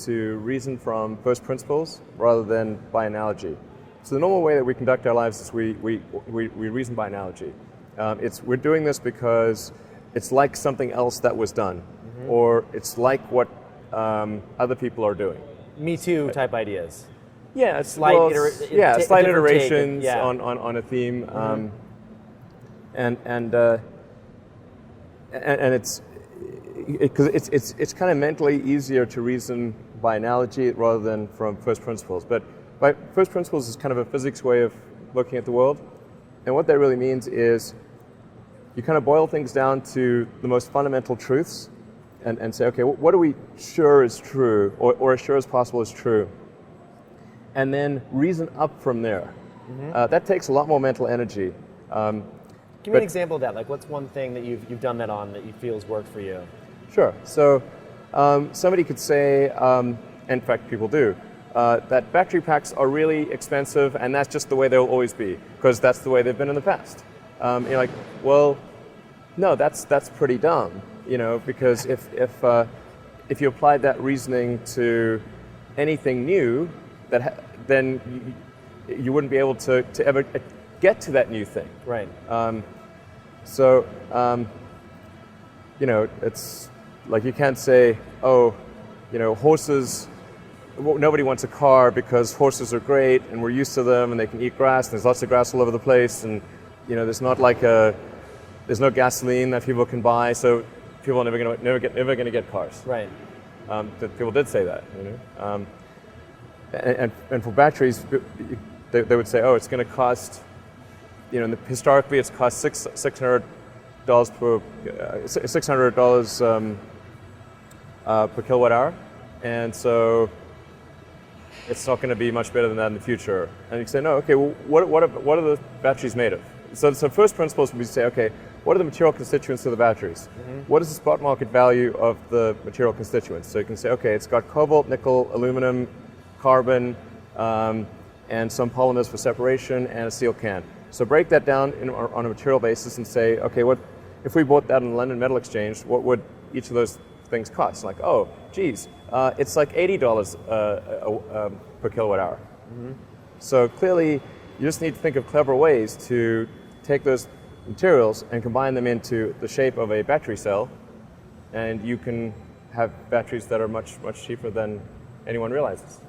to reason from first principles rather than by analogy. So the normal way that we conduct our lives is we reason by analogy. We're doing this because it's like something else that was done, or it's like what other people are doing. Me Too type ideas. Yeah, Slight iterations yeah. on a theme, and it's kind of mentally easier to reason by analogy rather than from first principles. But by first principles is kind of a physics way of looking at the world, and what that really means is you kind of boil things down to the most fundamental truths, and say, okay, what are we sure is true, or as sure as possible is true, and then reason up from there. That takes a lot more mental energy. Give me an example of that. Like, what's one thing that you've done that on that you feel has worked for you? Sure. So somebody could say, in fact people do, that battery packs are really expensive and that's just the way they'll always be, because that's the way they've been in the past. You're like, well, no, that's pretty dumb, because if you applied that reasoning to anything new, then you wouldn't be able to ever get to that new thing. Right. It's like you can't say, horses, nobody wants a car because horses are great and we're used to them and they can eat grass and there's lots of grass all over the place, and there's no gasoline that people can buy, so people are never going to get cars. Right. People did say that. And for batteries, they would say, it's going to cost. Historically, it's cost $600 per kilowatt hour, and so it's not going to be much better than that in the future. And you say, no, okay, well, what are the batteries made of? So first principles would be to say, okay, what are the material constituents of the batteries? What is the spot market value of the material constituents? So you can say, okay, it's got cobalt, nickel, aluminum, carbon, and some polymers for separation, and a steel can. So break that down on a material basis and say, okay, what if we bought that in the London Metal Exchange, what would each of those things cost? Like, it's like $80 per kilowatt hour. So clearly, you just need to think of clever ways to take those materials and combine them into the shape of a battery cell, and you can have batteries that are much, much cheaper than anyone realizes.